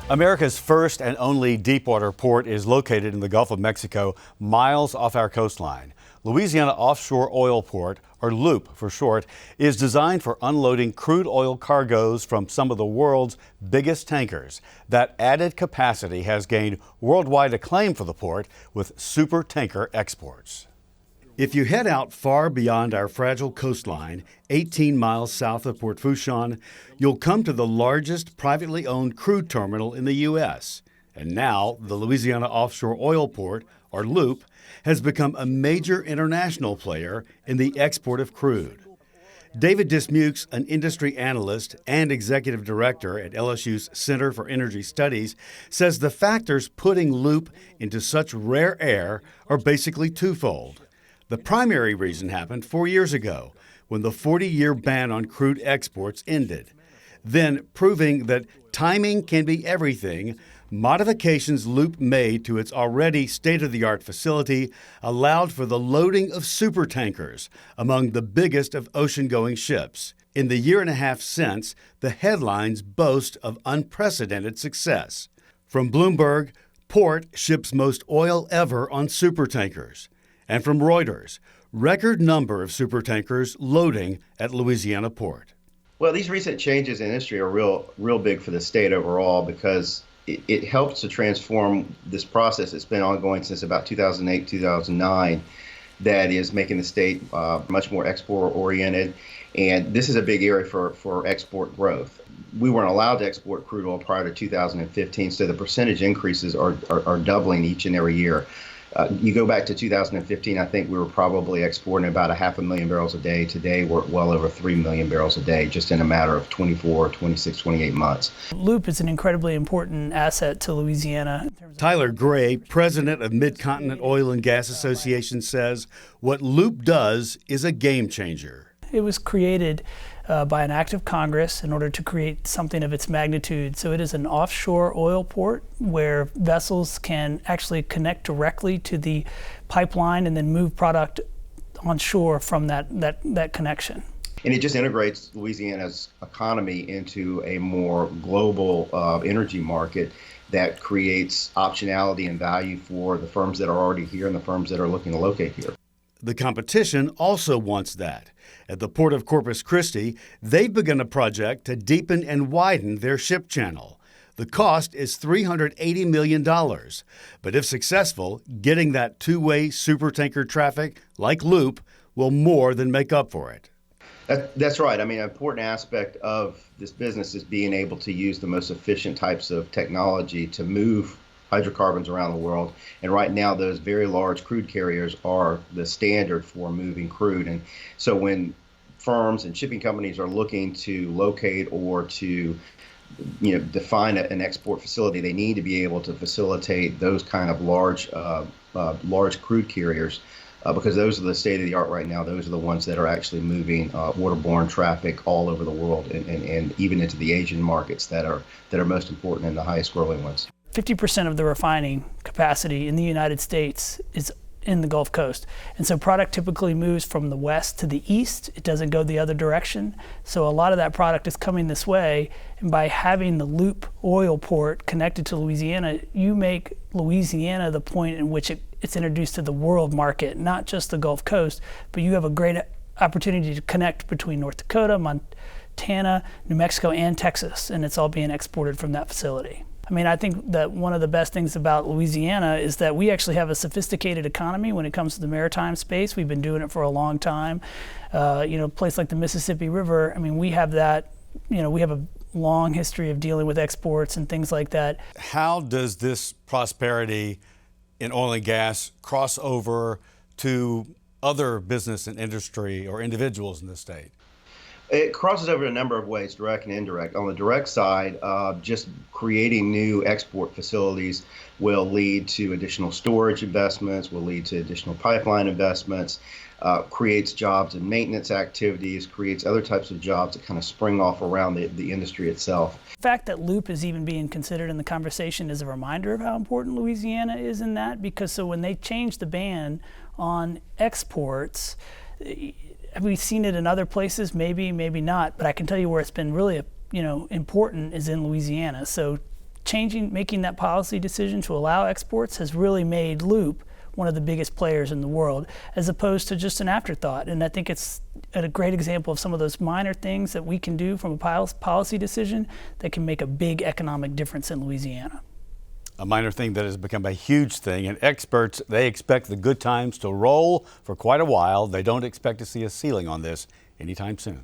America's first and only deepwater port is located in the Gulf of Mexico, miles off our coastline. Louisiana Offshore Oil Port, or LOOP for short, is designed for unloading crude oil cargoes from some of the world's biggest tankers. That added capacity has gained worldwide acclaim for the port with super tanker exports. If you head out far beyond our fragile coastline, 18 miles south of Port Fourchon, you'll come to the largest privately owned crude terminal in the U.S. And now, the Louisiana Offshore Oil Port, or LOOP, has become a major international player in the export of crude. David Dismukes, an industry analyst and executive director at LSU's Center for Energy Studies, says the factors putting LOOP into such rare air are basically twofold. The primary reason happened 4 years ago, when the 40-year ban on crude exports ended. Then, proving that timing can be everything, modifications LOOP made to its already state-of-the-art facility allowed for the loading of supertankers, among the biggest of ocean-going ships. In the year and a half since, the headlines boast of unprecedented success. From Bloomberg, port ships most oil ever on supertankers. And from Reuters, record number of supertankers loading at Louisiana Port. Well, these recent changes in industry are real big for the state overall because it helps to transform this process that's been ongoing since about 2008, 2009, that is making the state much more export-oriented. And this is a big area for export growth. We weren't allowed to export crude oil prior to 2015, so the percentage increases are doubling each and every year. You go back to 2015, I think we were probably exporting about 500,000 barrels a day. Today, we're well over 3 million barrels a day, just in a matter of 24, 26, 28 months. LOOP is an incredibly important asset to Louisiana. Tyler Gray, president of Mid-Continent Oil and Gas Association, says what LOOP does is a game changer. It was created by an act of Congress in order to create something of its magnitude. So it is an offshore oil port where vessels can actually connect directly to the pipeline and then move product on shore from that connection. And it just integrates Louisiana's economy into a more global energy market that creates optionality and value for the firms that are already here and the firms that are looking to locate here. The competition also wants that. At the Port of Corpus Christi, they've begun a project to deepen and widen their ship channel. The cost is $380 million. But if successful, getting that two-way supertanker traffic, like LOOP, will more than make up for it. That's right. I mean, an important aspect of this business is being able to use the most efficient types of technology to move hydrocarbons around the world. And right now, those very large crude carriers are the standard for moving crude. And so when firms and shipping companies are looking to locate or to define an export facility, they need to be able to facilitate those kind of large crude carriers because those are the state of the art right now. Those are the ones that are actually moving waterborne traffic all over the world and even into the Asian markets that are most important and the highest growing ones. 50% of the refining capacity in the United States is in the Gulf Coast. And so product typically moves from the west to the east. It doesn't go the other direction. So a lot of that product is coming this way. And by having the LOOP oil port connected to Louisiana, you make Louisiana the point in which it's introduced to the world market, not just the Gulf Coast, but you have a great opportunity to connect between North Dakota, Montana, New Mexico, and Texas. And it's all being exported from that facility. I mean, I think that one of the best things about Louisiana is that we actually have a sophisticated economy when it comes to the maritime space. We've been doing it for a long time. A place like the Mississippi River, I mean, we have that, we have a long history of dealing with exports and things like that. How does this prosperity in oil and gas cross over to other business and industry or individuals in the state? It crosses over a number of ways, direct and indirect. On the direct side, just creating new export facilities will lead to additional storage investments, will lead to additional pipeline investments, creates jobs and maintenance activities, creates other types of jobs that kind of spring off around the industry itself. The fact that LOOP is even being considered in the conversation is a reminder of how important Louisiana is in that, because so when they changed the ban on exports, have we seen it in other places? Maybe, maybe not. But I can tell you where it's been really, important is in Louisiana. So making that policy decision to allow exports has really made Loop one of the biggest players in the world, as opposed to just an afterthought. And I think it's a great example of some of those minor things that we can do from a policy decision that can make a big economic difference in Louisiana. A minor thing that has become a huge thing, and experts, they expect the good times to roll for quite a while. They don't expect to see a ceiling on this anytime soon.